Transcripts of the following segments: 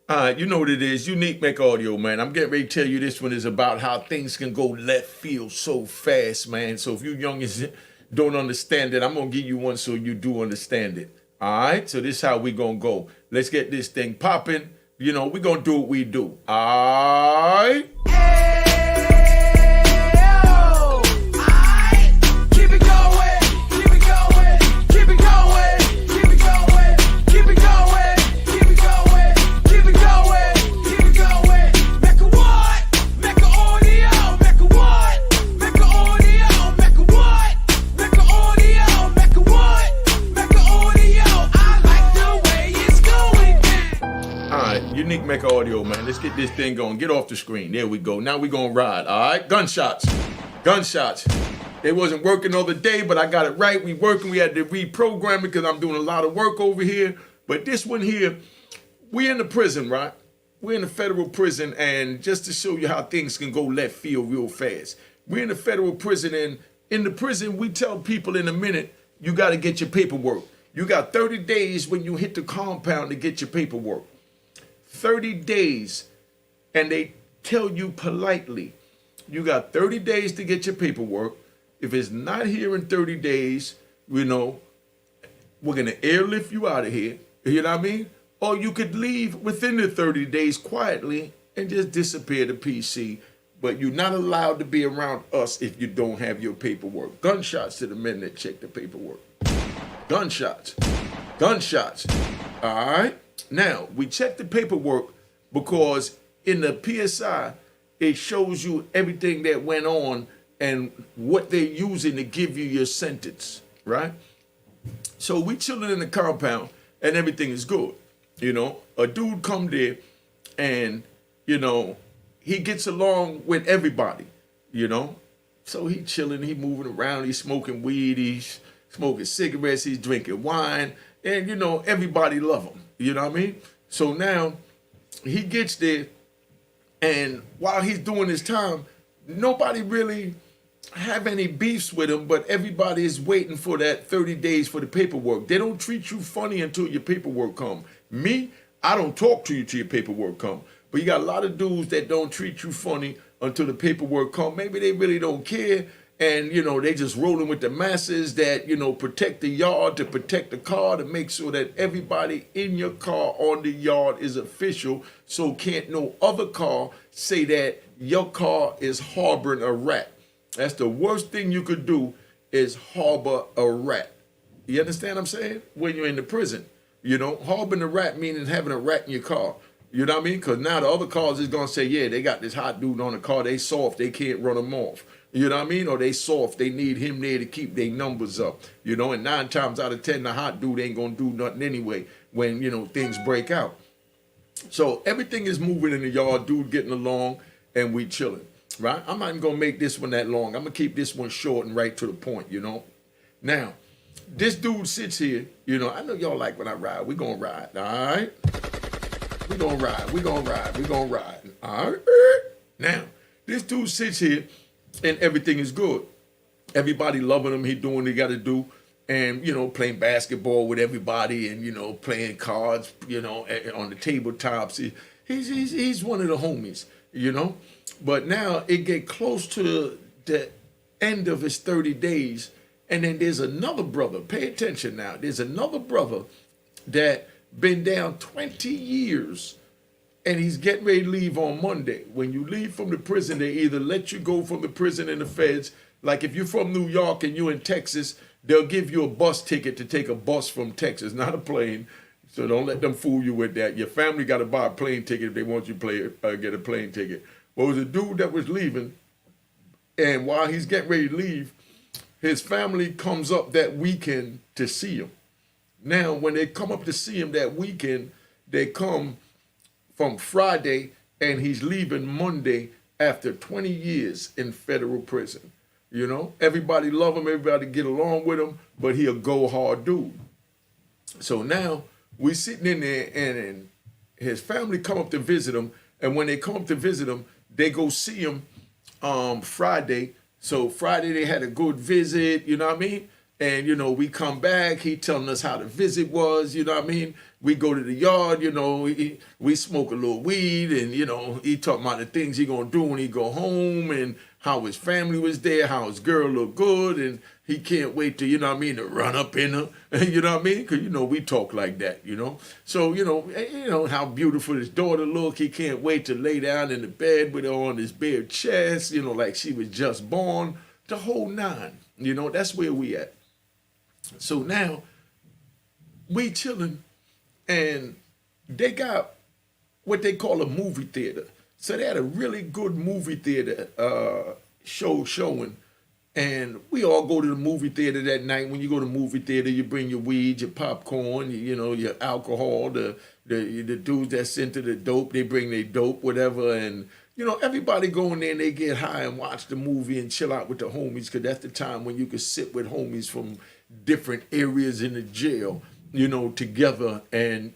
You know what it is. Unique Mecca audio, man. I'm getting ready to tell you this one is about how things can go left field so fast, man. So if you youngins don't understand it, I'm gonna give you one so you do understand it. All right. So this is how we gonna go. Let's get this thing popping. You know, we gonna do what we do. All right. Unique Mecca audio, man. Let's get this thing going. Get off the screen. There we go. Now we gonna ride. All right. Gunshots. Gunshots. It wasn't working the other day, but I got it right. We working. We had to reprogram it because I'm doing a lot of work over here. But this one here, we in the prison, right? We're in the federal prison, and just to show you how things can go left field real fast. We're in the federal prison, and in the prison, we tell people in a minute, you got to get your paperwork. You got 30 days when you hit the compound to get your paperwork. 30 days, and they tell you politely, you got 30 days to get your paperwork. If it's not here in 30 days, you know, we're going to airlift you out of here. You know what I mean? Or you could leave within the 30 days quietly and just disappear to PC. But you're not allowed to be around us if you don't have your paperwork. Gunshots to the men that check the paperwork. Gunshots. Gunshots. All right? Now, we check the paperwork because in the PSI, it shows you everything that went on and what they're using to give you your sentence, right? So we chilling in the compound and everything is good. You know, a dude come there and, you know, he gets along with everybody, you know? So he chilling, he moving around, he's smoking weed, he's smoking cigarettes, he's drinking wine, and, you know, everybody love him. You know what I mean? So now he gets there, and while he's doing his time, nobody really have any beefs with him, but everybody is waiting for that 30 days for the paperwork. They don't treat you funny until your paperwork come. Me, I don't talk to you till your paperwork come. But you got a lot of dudes that don't treat you funny until the paperwork come. Maybe they really don't care. And, you know, they just rolling with the masses that, you know, protect the yard, to protect the car, to make sure that everybody in your car on the yard is official. So can't no other car say that your car is harboring a rat. That's the worst thing you could do, is harbor a rat. You understand what I'm saying? When you're in the prison, you know, harboring a rat meaning having a rat in your car. You know what I mean? Because now the other cars is going to say, yeah, they got this hot dude on the car. They soft. They can't run them off. You know what I mean? Or they soft. They need him there to keep their numbers up. You know, and 9 times out of 10, the hot dude ain't going to do nothing anyway when, you know, things break out. So everything is moving in the yard, dude getting along, and we chilling, right? I'm not even going to make this one that long. I'm going to keep this one short and right to the point, you know? Now, this dude sits here, you know, I know y'all like when I ride. We're going to ride, all right? We're going to ride. We're going to ride. We're going to ride, all right? Now, this dude sits here, and everything is good. Everybody loving him. He doing what he got to do. And, you know, playing basketball with everybody and, you know, playing cards, you know, on the tabletops. He's one of the homies, you know. But now it get close to the end of his 30 days. And then there's another brother. Pay attention now. There's another brother that been down 20 years. And he's getting ready to leave on Monday. When you leave from the prison, they either let you go from the prison and the feds. Like if you're from New York and you're in Texas, they'll give you a bus ticket to take a bus from Texas, not a plane. So don't let them fool you with that. Your family got to buy a plane ticket if they want you to get a plane ticket. Well, it was a dude that was leaving. And while he's getting ready to leave, his family comes up that weekend to see him. Now, when they come up to see him that weekend, they come from Friday, and he's leaving Monday after 20 years in federal prison. You know, everybody love him, everybody get along with him, but he a go hard dude. So now we sitting in there, and his family come up to visit him, and when they come up to visit him, they go see him Friday. So Friday they had a good visit, you know what I mean? And, we come back, he telling us how the visit was, you know what I mean? We go to the yard, we smoke a little weed, and, he talking about the things he gonna do when he go home, and how his family was there, how his girl looked good, and he can't wait to, to run up in her, you know what I mean? Because, we talk like that, So, how beautiful his daughter look. He can't wait to lay down in the bed with her on his bare chest, like she was just born. The whole nine, that's where we at. So now we chilling, and they got what they call a movie theater. So they had a really good movie theater showing, and we all go to the movie theater that night. When you go to the movie theater, you bring your weed, your popcorn, your alcohol. The dudes that's into the dope, they bring their dope, whatever, and everybody go in there and they get high and watch the movie and chill out with the homies, because that's the time when you can sit with homies from different areas in the jail, together and,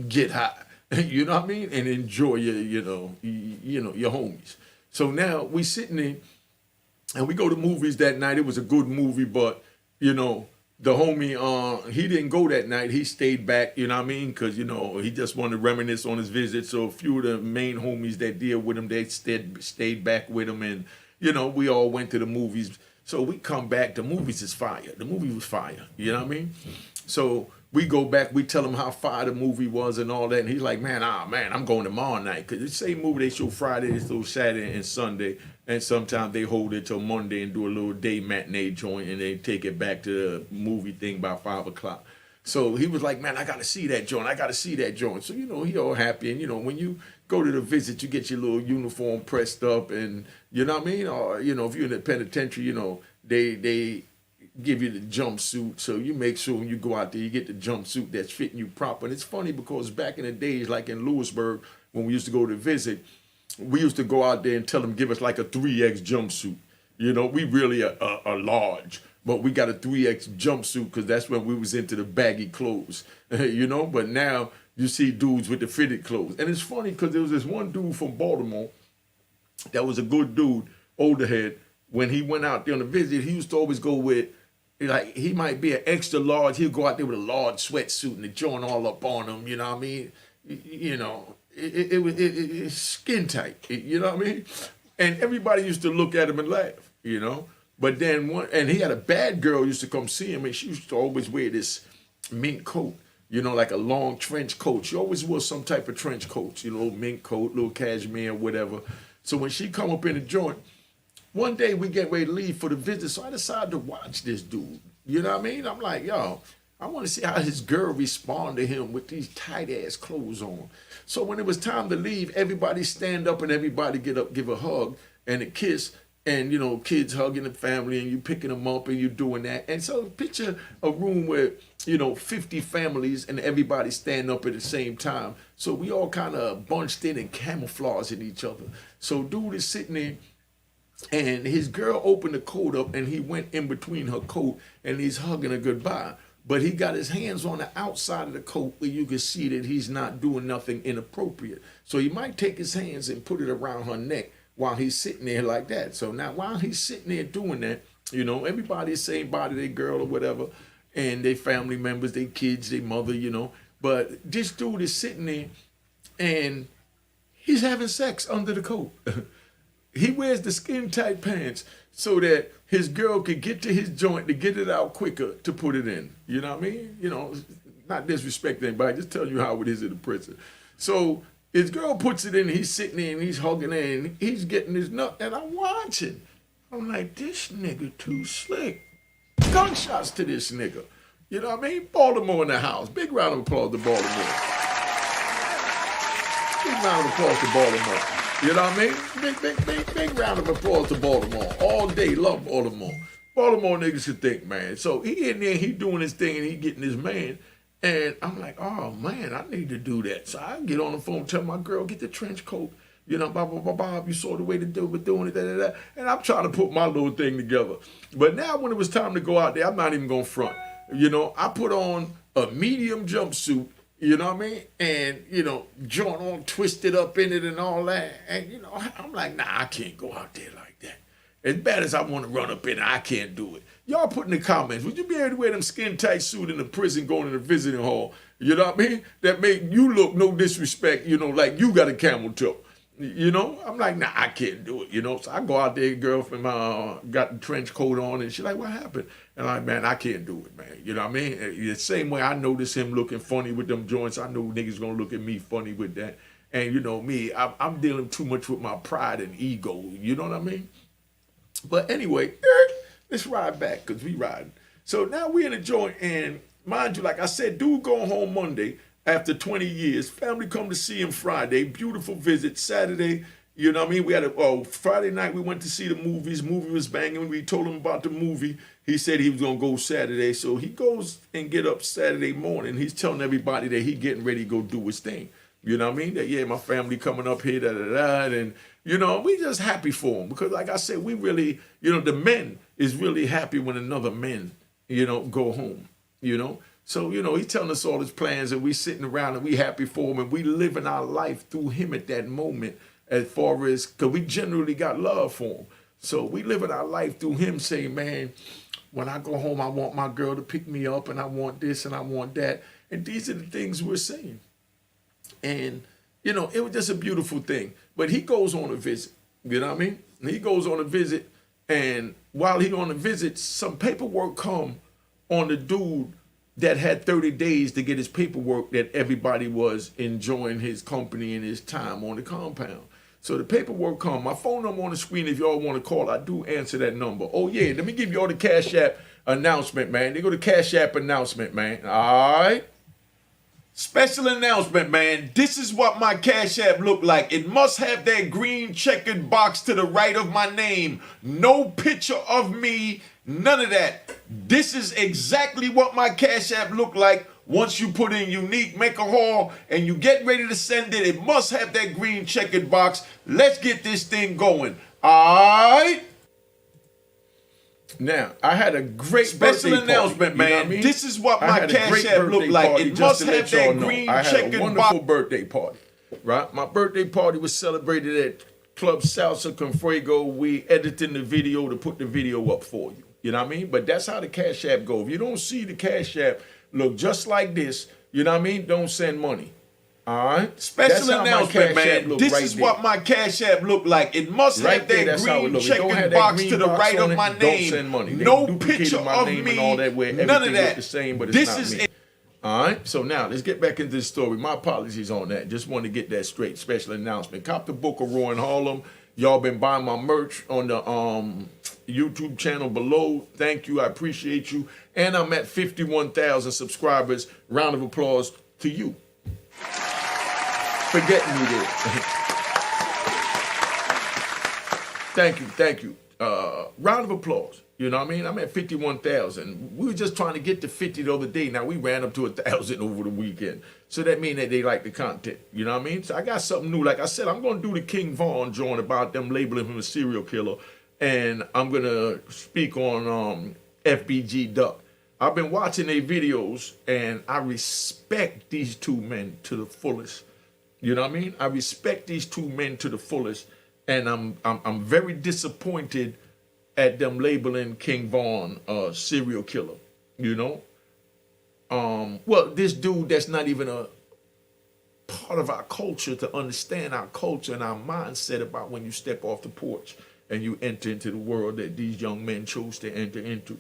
get high, you know what I mean? And enjoy your homies. So now we sitting there and we go to movies that night. It was a good movie, but, the homie, he didn't go that night. He stayed back, you know what I mean? Because, he just wanted to reminisce on his visit. So a few of the main homies that deal with him, they stayed back with him. And, we all went to the movies. So we come back. The movies is fire. The movie was fire. You know what I mean? So we go back. We tell him how fire the movie was and all that. And he's like, man, I'm going tomorrow night. Because the same movie they show Friday, they show Saturday and Sunday. And sometimes they hold it till Monday and do a little day matinee joint, and they take it back to the movie thing by 5 o'clock. So he was like, man, I got to see that joint. I got to see that joint. So, he all happy. And, when you go to the visit, you get your little uniform pressed up, and, you know what I mean? Or, if you're in the penitentiary, they give you the jumpsuit. So you make sure when you go out there, you get the jumpsuit that's fitting you proper. And it's funny because back in the days, like in Lewisburg, when we used to go to visit, we used to go out there and tell them, give us like a 3X jumpsuit. We really are large, but we got a 3X jumpsuit because that's when we was into the baggy clothes, But now you see dudes with the fitted clothes. And it's funny because there was this one dude from Baltimore that was a good dude, older head. When he went out there on a visit, he used to always go with, like, he might be an extra large. He'll go out there with a large sweatsuit and the joint all up on him, you know what I mean? It's skin tight, you know what I mean? And everybody used to look at him and laugh, But then and he had a bad girl used to come see him, and she used to always wear this mink coat, like a long trench coat. She always wore some type of trench coat, mink coat, little cashmere, whatever. So when she come up in the joint, one day we get ready to leave for the visit, so I decided to watch this dude. You know what I mean? I'm like, yo, I want to see how his girl respond to him with these tight-ass clothes on. So when it was time to leave, everybody stand up and everybody get up, give a hug and a kiss, and, kids hugging the family, and you picking them up and you doing that. And so picture a room where, 50 families and everybody stand up at the same time. So we all kind of bunched in and camouflaging each other. So dude is sitting there, and his girl opened the coat up, and he went in between her coat, and he's hugging her goodbye. But he got his hands on the outside of the coat where you can see that he's not doing nothing inappropriate. So he might take his hands and put it around her neck while he's sitting there like that. So now while he's sitting there doing that, everybody's saying bye to their girl or whatever, and their family members, their kids, their mother, But this dude is sitting there, and he's having sex under the coat. He wears the skin tight pants so that his girl could get to his joint to get it out quicker to put it in. You know what I mean? Not disrespecting anybody, just telling you how it is in the prison. So his girl puts it in, he's sitting there and he's hugging her and he's getting his nut, and I'm watching. I'm like, this nigga too slick. Gunshots to this nigga. You know what I mean? Baltimore in the house. Big round of applause to Baltimore. Big round of applause to Baltimore. You know what I mean? Big round of applause to Baltimore. All day, love Baltimore. Baltimore niggas should think, man. So he in there, he doing his thing, and he getting his man. And I'm like, oh, man, I need to do that. So I get on the phone, tell my girl, get the trench coat. Blah, blah, blah, blah. You saw the way to do it, doing it, da, da, da. And I'm trying to put my little thing together. But now when it was time to go out there, I'm not even going to front. I put on a medium jumpsuit, you know what I mean? And, joint all twisted up in it and all that. And, I'm like, nah, I can't go out there like that. As bad as I want to run up in, I can't do it. Y'all put in the comments, would you be able to wear them skin tight suit in the prison going to the visiting hall? You know what I mean? That make you look, no disrespect, you know, like you got a camel toe. You know, I'm like, nah, I can't do it, you know. So I go out there, girlfriend, got the trench coat on, and she's like, what happened? And I'm like, man, I can't do it, man. You know what I mean? The same way I notice him looking funny with them joints, I know niggas gonna look at me funny with that. And you know me, I'm dealing too much with my pride and ego, you know what I mean? But anyway, let's ride back, because we riding. So now we in a joint, and mind you, like I said, dude going home Monday, after 20 years, family come to see him Friday, beautiful visit. Saturday, you know what I mean? We had Friday night we went to see the movies. Movie was banging. We told him about the movie. He said he was gonna go Saturday. So he goes and get up Saturday morning. He's telling everybody that he getting ready to go do his thing. You know what I mean? That, yeah, my family coming up here, and you know, we just happy for him. Because like I said, we really, you know, the men is really happy when another men, you know, go home, you know? So, you know, he's telling us all his plans, and we sitting around and we happy for him, and we living our life through him at that moment, as far as, because we generally got love for him. So we living our life through him saying, man, when I go home, I want my girl to pick me up, and I want this and I want that. And these are the things we're saying. And, you know, it was just a beautiful thing. But he goes on a visit, you know what I mean? And he goes on a visit, and while he on a visit, some paperwork come on the dude that had 30 days to get his paperwork, that everybody was enjoying his company and his time on the compound. So the paperwork come. My phone number on the screen, if y'all want to call, I do answer that number. Oh, yeah, let me give y'all the Cash App announcement, man. They go to Cash App announcement, man. All right. Special announcement, man. This is what my Cash App look like. It must have that green checkered box to the right of my name. No picture of me, none of that. This is exactly what my Cash App look like. Once you put in Unique Mecca Hall and you get ready to send it, it must have that green checkered box. Let's get this thing going. All right? Now, I had a great special announcement, man. You know what I mean? This is what my Cash App look like. It must have that green checkered box. I had a wonderful birthday party, right? My birthday party was celebrated at Club Salsa Confuego. We editing the video to put the video up for you. You know what I mean? But that's how the Cash App go. If you don't see the Cash App look just like this, you know what I mean? Don't send money. All right? Special announcement, man. This is what my Cash App look like. It must have that green checkered box to the right of my name. Don't send money. No picture of me. None of that. This is it. All right, so now let's get back into the story. My apologies on that. Just want to get that straight. Special announcement. Cop the book of Raw in Harlem. Y'all been buying my merch on the YouTube channel below. Thank you. I appreciate you. And I'm at 51,000 subscribers. Round of applause to you. Forgetting me there. Thank you. Round of applause. You know what I mean? I'm at 51,000. We were just trying to get to 50 the other day. Now we ran up to 1,000 over the weekend. So that means that they like the content. You know what I mean? So I got something new. Like I said, I'm going to do the King Von joint about them labeling him a serial killer. And I'm going to speak on FBG Duck. I've been watching their videos, and I respect these two men to the fullest. You know what I mean? I respect these two men to the fullest. And I'm very disappointed at them labeling King Von a serial killer, you know? Well, this dude that's not even a part of our culture to understand our culture and our mindset about when you step off the porch and you enter into the world that these young men chose to enter into.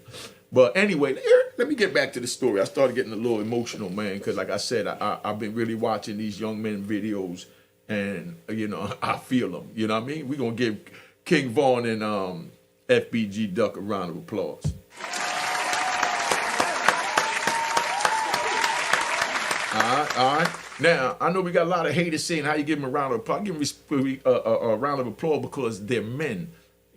But anyway, let me get back to the story. I started getting a little emotional, man, because like I said, I've been really watching these young men videos, and, you know, I feel them. You know what I mean? We're going to give King Von and FBG Duck a round of applause. All right. Now, I know we got a lot of haters saying how you give them a round of applause. I give them a round of applause because they're men.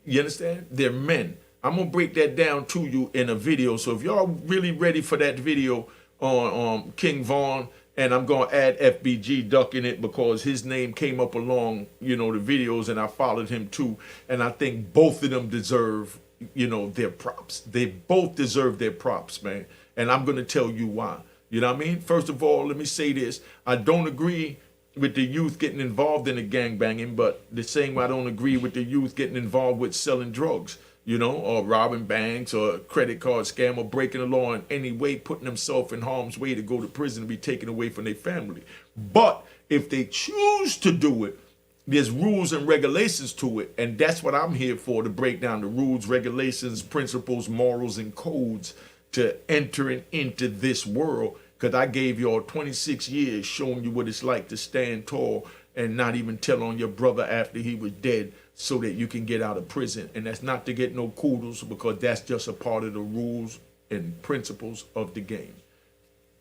You understand? They're men. I'm going to break that down to you in a video. So if y'all really ready for that video on King Von, and I'm going to add FBG Duck in it because his name came up along, you know, the videos, and I followed him too. And I think both of them deserve, you know, their props. They both deserve their props, man. And I'm going to tell you why. You know what I mean? First of all, let me say this. I don't agree with the youth getting involved in the gangbanging, but the same way I don't agree with the youth getting involved with selling drugs, or robbing banks or a credit card scam or breaking the law in any way, putting themselves in harm's way to go to prison and be taken away from their family. But if they choose to do it, there's rules and regulations to it, and that's what I'm here for, to break down the rules, regulations, principles, morals, and codes to entering into this world, because I gave y'all 26 years showing you what it's like to stand tall and not even tell on your brother after he was dead so that you can get out of prison. And that's not to get no kudos, because that's just a part of the rules and principles of the game.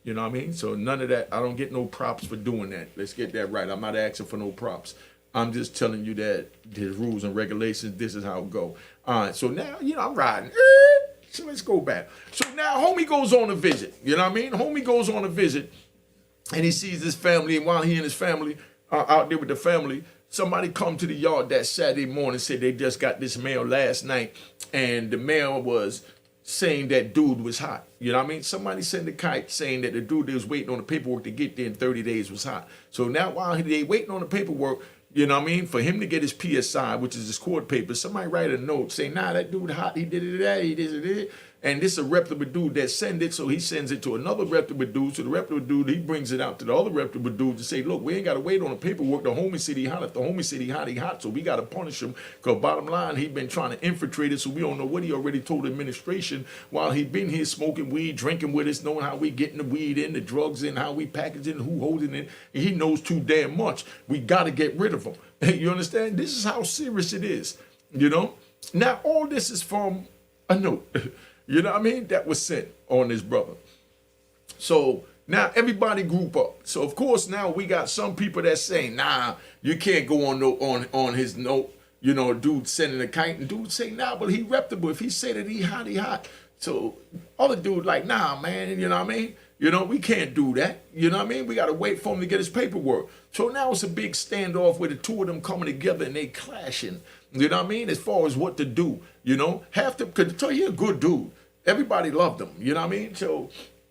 You know what I mean? So none of that, I don't get no props for doing that. Let's get that right. I'm not asking for no props. I'm just telling you that there's rules and regulations. This is how it go. All right, so now, I'm riding. So let's go back. So now homie goes on a visit. You know what I mean? Homie goes on a visit, and he sees his family. And while he and his family are out there with the family, somebody come to the yard that Saturday morning, said they just got this mail last night, and the mail was saying that dude was hot. You know what I mean? Somebody sent a kite saying that the dude that was waiting on the paperwork to get there in 30 days was hot. So now while they waiting on the paperwork, you know what I mean, for him to get his PSI, which is his court paper, somebody write a note saying, nah, that dude hot, he did it, that, he did it. And this is a reputable dude that send it, so he sends it to another reputable dude. So the reputable dude, he brings it out to the other reputable dude to say, look, we ain't got to wait on the paperwork. The homie said he hot. If the homie said he hot, so we got to punish him. Because bottom line, he been trying to infiltrate it, so we don't know what he already told the administration while he been here smoking weed, drinking with us, knowing how we getting the weed in, the drugs in, how we packaging, who holding it. And he knows too damn much. We got to get rid of him. You understand? This is how serious it is, Now, all this is from a note. You know what I mean? That was sent on this brother. So now everybody group up. So of course now we got some people that saying, nah, you can't go on his note. Dude sending a kite, and dude say, nah, but he reputable. If he say that he hot, he hot. So other dude like, nah, man, you know what I mean? We can't do that. You know what I mean? We got to wait for him to get his paperwork. So now it's a big standoff with the two of them coming together and they clashing. You know what I mean? As far as what to do, half them, because tell you, a good dude. Everybody loved him. You know what I mean? So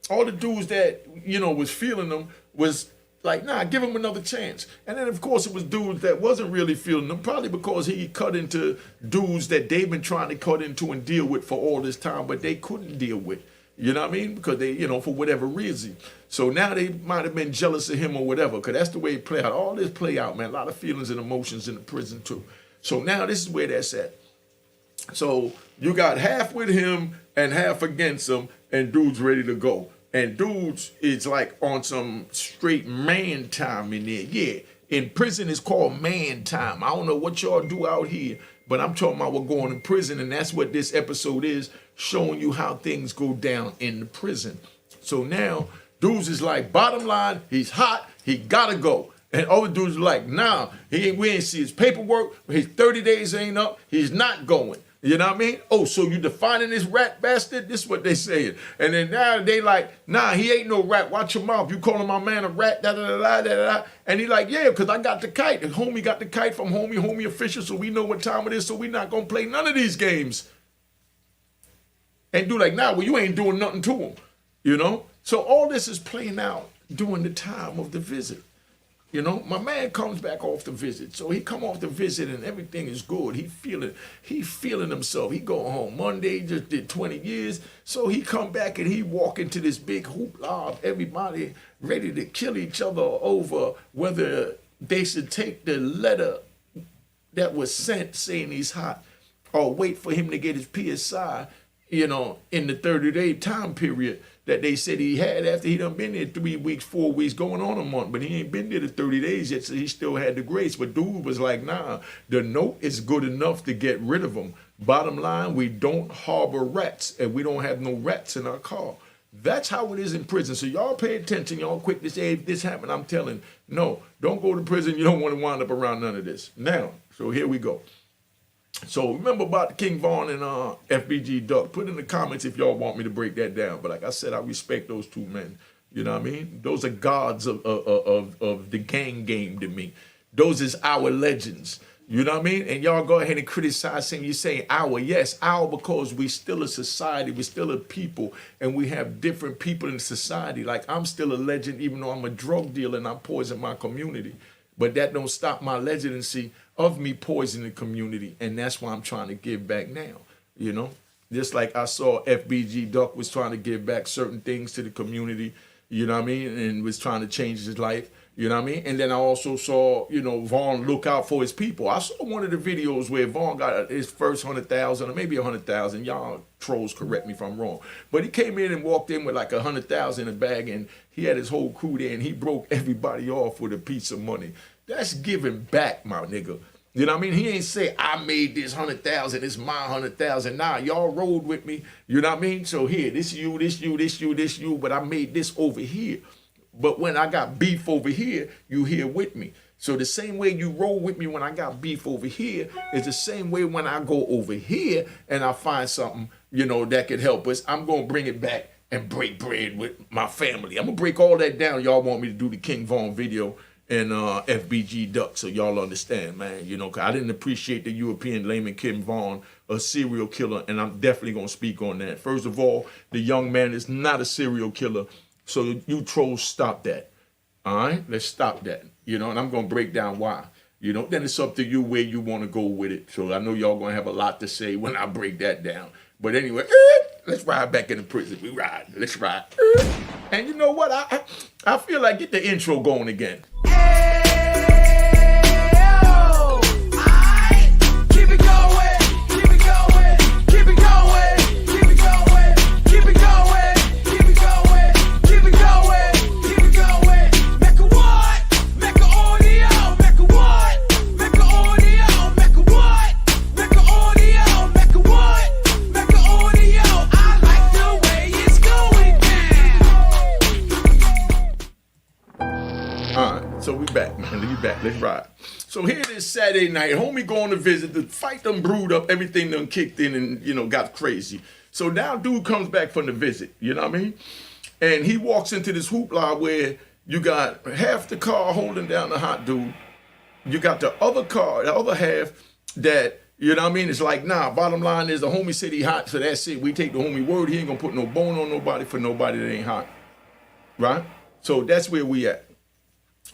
all the dudes that, was feeling them was like, nah, give him another chance. And then, of course, it was dudes that wasn't really feeling them, probably because he cut into dudes that they've been trying to cut into and deal with for all this time, but they couldn't deal with. You know what I mean? Because they, for whatever reason. So now they might have been jealous of him or whatever, because that's the way it play out. All this play out, man. A lot of feelings and emotions in the prison, too. So now this is where that's at. So you got half with him and half against him, and dude's ready to go. And dudes is like on some straight man time in there. Yeah, in prison it's called man time. I don't know what y'all do out here, but I'm talking about we're going to prison, and that's what this episode is, showing you how things go down in the prison. So now dudes is like, bottom line, he's hot, he gotta go. And other dudes are like, nah, we ain't see his paperwork, his 30 days ain't up, he's not going. You know what I mean? Oh, so you defining this rat bastard? This is what they saying. And then now they like, nah, he ain't no rat. Watch your mouth. You calling my man a rat, da-da-da-da-da-da. And he like, yeah, because I got the kite. And homie got the kite from homie official, so we know what time it is, so we not going to play none of these games. And do like, nah, well, you ain't doing nothing to him, So all this is playing out during the time of the visit. My man comes back off the visit. So he come off the visit and everything is good. He feeling himself. He go home. Monday, he just did 20 years. So he come back and he walk into this big hoopla of everybody ready to kill each other over whether they should take the letter that was sent saying he's hot or wait for him to get his PSI, in the 30-day time period that they said he had after he done been there 3 weeks, 4 weeks, going on a month. But he ain't been there the 30 days yet, so he still had the grace. But dude was like, nah, the note is good enough to get rid of him. Bottom line, we don't harbor rats, and we don't have no rats in our car. That's how it is in prison. So y'all pay attention. Y'all quick to say, if this happened, I'm telling, no, don't go to prison. You don't want to wind up around none of this. Now, so here we go. So remember about King Vaughn and FBG Duck. Put in the comments if y'all want me to break that down. But like I said, I respect those two men. You know what I mean? Those are gods of the gang game to me. Those is our legends. You know what I mean? And y'all go ahead and criticize him. You say our. Yes, our, because we still a society. We still a people. And we have different people in society. Like I'm still a legend even though I'm a drug dealer and I poison my community. But that don't stop my legitimacy of me poisoning the community, and that's why I'm trying to give back now, you know? Just like I saw FBG Duck was trying to give back certain things to the community, you know what I mean, and was trying to change his life, you know what I mean? And then I also saw, you know, Vaughn look out for his people. I saw one of the videos where Vaughn got his first 100,000 or maybe 100,000. Y'all trolls correct me if I'm wrong. But he came in and walked in with like 100,000 in a bag, and he had his whole crew there, and he broke everybody off with a piece of money. That's giving back, my nigga. You know what I mean? He ain't say, I made this 100,000, it's my 100,000. Nah, y'all rode with me. You know what I mean? So here, this you, this you, this you, this you, but I made this over here. But when I got beef over here, you here with me. So the same way you roll with me when I got beef over here is the same way when I go over here and I find something, you know, that could help us. I'm going to bring it back and break bread with my family. I'm going to break all that down. Y'all want me to do the King Vaughn video and FBG Duck, so y'all understand, man. You know, 'cause I didn't appreciate the European layman King Vaughn, a serial killer, and I'm definitely going to speak on that. First of all, the young man is not a serial killer, so you trolls stop that. All right, let's stop that. You know, and I'm going to break down why. You know, then it's up to you where you want to go with it. So I know y'all going to have a lot to say when I break that down. But anyway, let's ride back into prison. We ride. Let's ride. And you know what? I feel like get the intro going again. So we back, man. We back. Let's ride. So here it is Saturday night. Homie going to visit. The fight done brewed up. Everything done kicked in and, you know, got crazy. So now dude comes back from the visit. You know what I mean? And he walks into this hoopla where you got half the car holding down the hot dude. You got the other car, the other half that, you know what I mean? It's like, nah, bottom line is the homie said he hot, so that's it. We take the homie word. He ain't going to put no bone on nobody for nobody that ain't hot. Right? So that's where we at.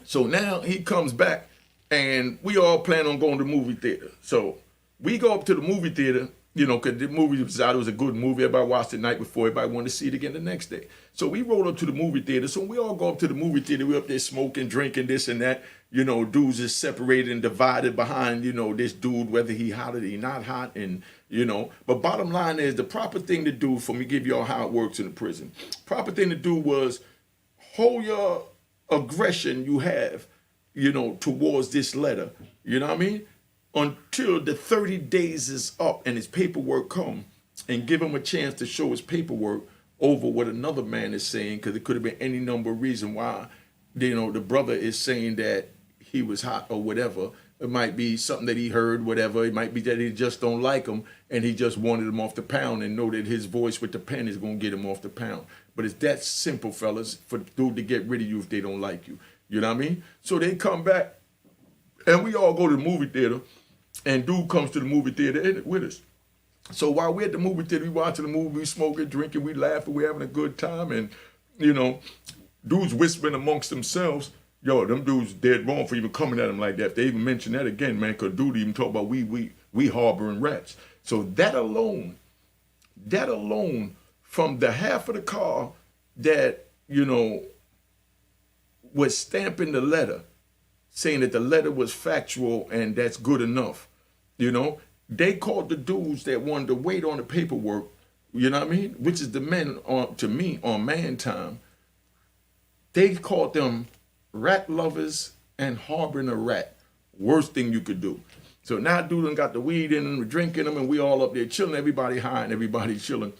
So now he comes back, and we all plan on going to the movie theater. So we go up to the movie theater, you know, because the movie was out. It was a good movie. Everybody watched it the night before. Everybody wanted to see it again the next day. So we roll up to the movie theater. So we all go up to the movie theater. We up there smoking, drinking, this and that. You know, dudes is separated and divided behind, you know, this dude, whether he hot or he not hot. And, you know, but bottom line is the proper thing to do, for me give y'all how it works in the prison. Proper thing to do was hold your aggression you have, you know, towards this letter, you know what I mean, until the 30 days is up and his paperwork come, and give him a chance to show his paperwork over what another man is saying, because it could have been any number of reasons why, you know, the brother is saying that he was hot or whatever. It might be something that he heard, whatever. It might be that he just don't like him and he just wanted him off the pound and know that his voice with the pen is going to get him off the pound. But it's that simple, fellas, for the dude to get rid of you if they don't like you. You know what I mean? So they come back and we all go to the movie theater, and dude comes to the movie theater with us. So while we're at the movie theater, we watching the movie, we smoking, drinking, we laughing, we having a good time. And, you know, dudes whispering amongst themselves, yo, them dudes dead wrong for even coming at him like that. If they even mention that again, man, because dude even talk about we harboring rats. So that alone, from the half of the car that, you know, was stamping the letter, saying that the letter was factual and that's good enough, you know, they called the dudes that wanted to wait on the paperwork, you know what I mean, which is the men, to me, on man time. They called them rat lovers and harboring a rat. Worst thing you could do. So now dude done got the weed in them, drinking them, and we all up there chilling, everybody high and everybody chilling.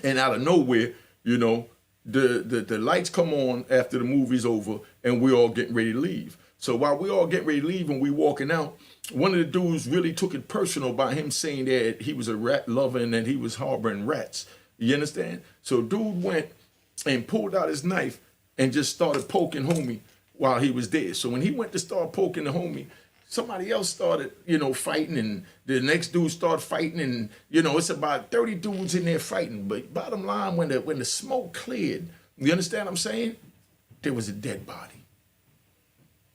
And out of nowhere, you know, the lights come on after the movie's over, and we're all getting ready to leave. So while we all getting ready to leave and we walking out, one of the dudes really took it personal by him saying that he was a rat lover and that he was harboring rats. You understand? So dude went and pulled out his knife and just started poking homie while he was there. So when he went to start poking the homie, somebody else started, you know, fighting, and the next dude started fighting, and, you know, it's about 30 dudes in there fighting. But bottom line, when the smoke cleared, you understand what I'm saying? There was a dead body.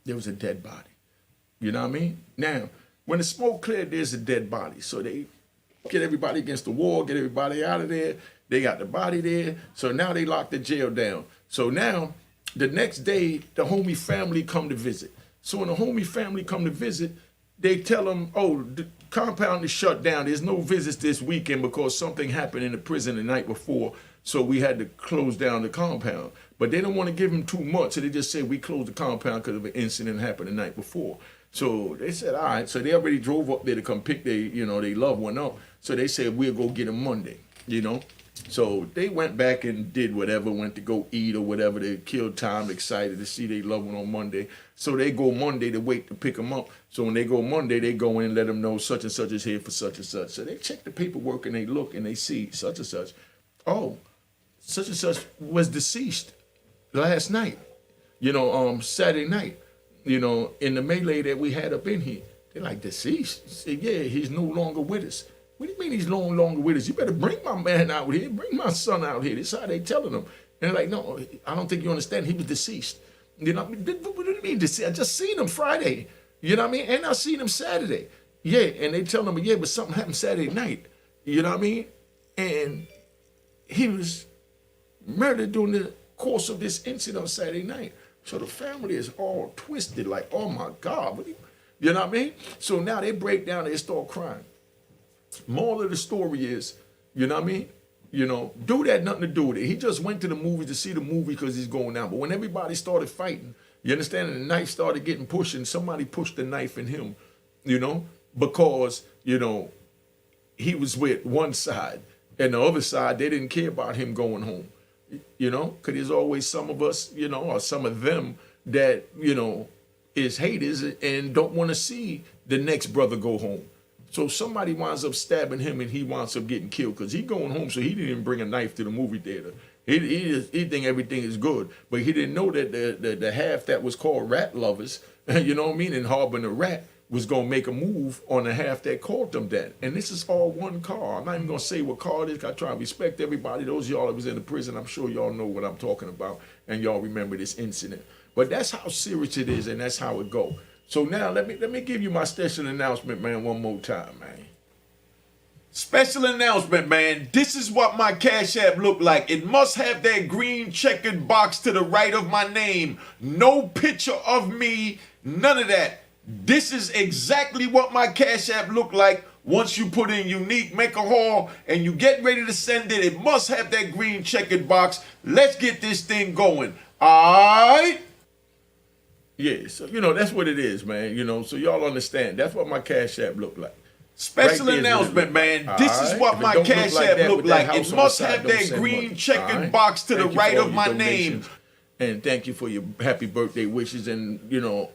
there was a dead body. You know what I mean? Now, when the smoke cleared, there's a dead body. So they get everybody against the wall, get everybody out of there. They got the body there. So now they locked the jail down. So now, the next day, the homie family come to visit. So when the homie family come to visit, they tell them, oh, the compound is shut down. There's no visits this weekend because something happened in the prison the night before. So we had to close down the compound. But they don't want to give them too much. So they just say we closed the compound because of an incident happened the night before. So they said, all right. So they already drove up there to come pick their loved one up. So they said, we'll go get them Monday, So they went back and did whatever, went to go eat or whatever. They killed time, excited to see their loved one on Monday. So they go Monday to wait to pick them up. So when they go Monday, they go in and let them know such and such is here for such and such. So they check the paperwork and they look and they see such and such. Oh, such and such was deceased last night, Saturday night, in the melee that we had up in here. They're like, deceased? I said, yeah, he's no longer with us. What do you mean he's no longer with us? You better bring my man out here. Bring my son out here. This is how they telling them. And they're like, no, I don't think you understand. He was deceased. What do you mean deceased? I just seen him Friday. You know what I mean? And I seen him Saturday. Yeah, and they tell them, yeah, but something happened Saturday night. You know what I mean? And he was murdered during the course of this incident on Saturday night. So the family is all twisted, like, oh my God. You know what I mean? So now they break down, they start crying. Moral of the story is, you know what I mean? Dude had nothing to do with it. He just went to the movies to see the movie because he's going down. But when everybody started fighting, you understand, and the knife started getting pushed, and somebody pushed the knife in him, because, he was with one side. And the other side, they didn't care about him going home, because there's always some of us, or some of them that, is haters and don't want to see the next brother go home. So somebody winds up stabbing him and he winds up getting killed because he going home, so he didn't even bring a knife to the movie theater. He think everything is good, but he didn't know that the half that was called rat lovers, you know what I mean, and harboring a rat was going to make a move on the half that called them that. And this is all one car. I'm not even going to say what car it is. I try to respect everybody. Those of y'all that was in the prison, I'm sure y'all know what I'm talking about, and y'all remember this incident. But that's how serious it is, and that's how it go. So now let me give you my special announcement, man, one more time, man. Special announcement, man. This is what my Cash App look like. It must have that green checkered box to the right of my name. No picture of me, none of that. This is exactly what my Cash App look like. Once you put in Unique Mecca Hall and you get ready to send it, it must have that green checkered box. Let's get this thing going. All right? Yeah, so, that's what it is, man. So y'all understand. That's what my Cash App look like. Special announcement, man. This is what my Cash App look like. It must have that green checkered box to the right of my name. And thank you for your happy birthday wishes and,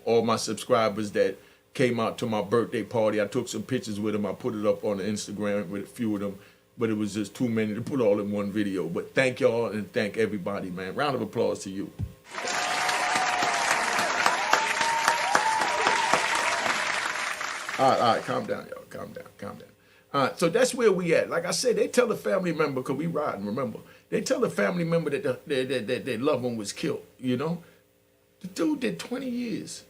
all my subscribers that came out to my birthday party. I took some pictures with them. I put it up on the Instagram with a few of them, but it was just too many to put all in one video. But thank y'all and thank everybody, man. Round of applause to you. All right, calm down, y'all. Calm down. All right, so that's where we at. Like I said, they tell the family member, because we riding, remember. They tell the family member that their loved one was killed, The dude did 20 years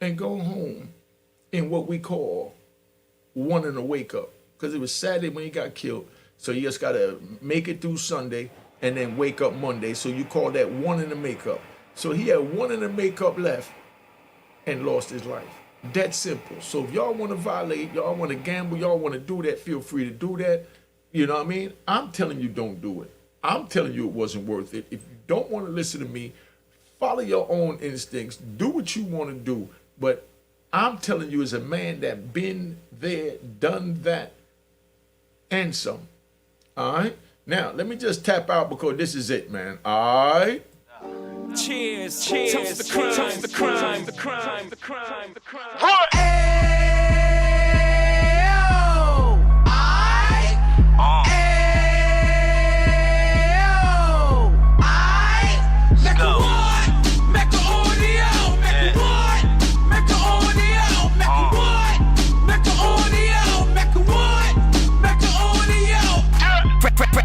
and go home in what we call one in a wake up. Because it was Saturday when he got killed, so you just got to make it through Sunday and then wake up Monday. So you call that one in the makeup. So he had one in the makeup left and lost his life. That simple. So if y'all want to violate, y'all want to gamble, y'all want to do that, feel free to do that. You know what I mean? I'm telling you, don't do it. I'm telling you it wasn't worth it. If you don't want to listen to me, follow your own instincts. Do what you want to do. But I'm telling you, as a man that been there, done that, and some. All right? Now, let me just tap out because this is it, man. All right? Cheers, toast the crime, toast the crime, the crime, the crime, the crime. What?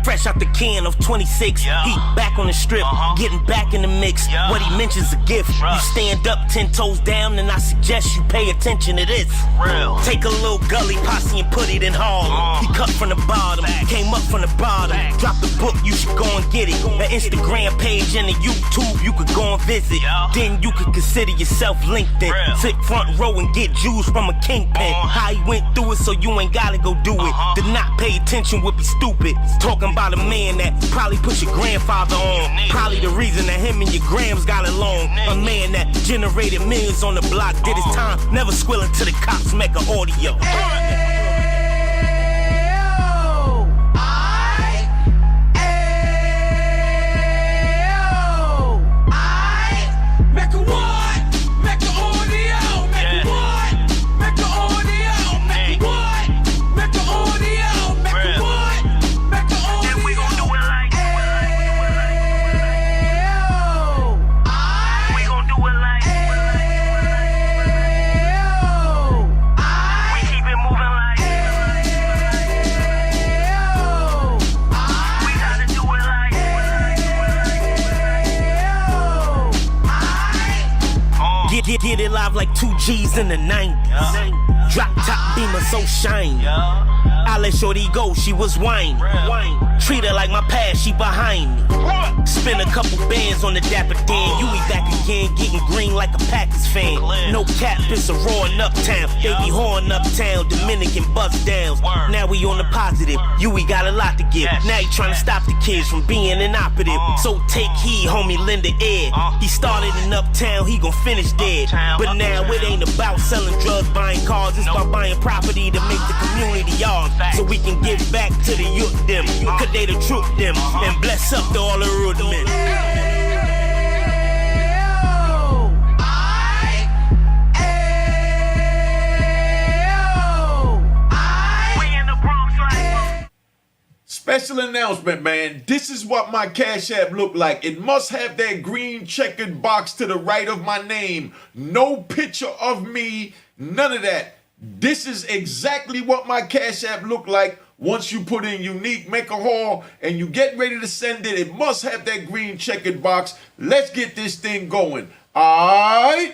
Fresh out the can of 26. He back on the strip, getting back in the mix. What he mentions a gift. You stand up 10 toes down, and I suggest you pay attention to this. Take a little gully posse and put it in Harlem. He cut from the bottom, came up from the bottom. Drop the book, you should go and get it. The Instagram page and the YouTube, you could go and visit. Then you could consider yourself LinkedIn. Sit front row and get Jews from a kingpin. How he went through it, so you ain't gotta go do it. To not pay attention would be stupid. Talking about a man that probably put your grandfather on. Probably the reason that him and your grams got along. A man that generated millions on the block, did his time, never squilling to the cops, Mecca audio. Get it live like 2 G's in the 90s. Drop top beamer so shiny. I let shorty go, she was whining. Treat her like my past, she behind me. Spin a couple bands on the Dapper Dan. You be back again, getting green like a Packers fan. No cap, it's a raw in Uptown. They be horn Uptown, Dominican bust downs. Now we on the positive, we got a lot to give. Now he trying to stop the kids from being inoperative. So take heed, homie, lend an ear. He started in Uptown, he gon' finish dead. But now it ain't about selling drugs, buying cars. It's about buying property to make the community ours. So we can give back to the youth them. Cause they the truth them. And bless up to all the rude men. Special announcement, man. This is what my Cash App look like. It must have that green checkered box to the right of my name. No picture of me, none of that. This is exactly what my Cash App look like once you put in Unique Mecca Hall and you get ready to send it. It must have that green checkered box. Let's get this thing going. All right.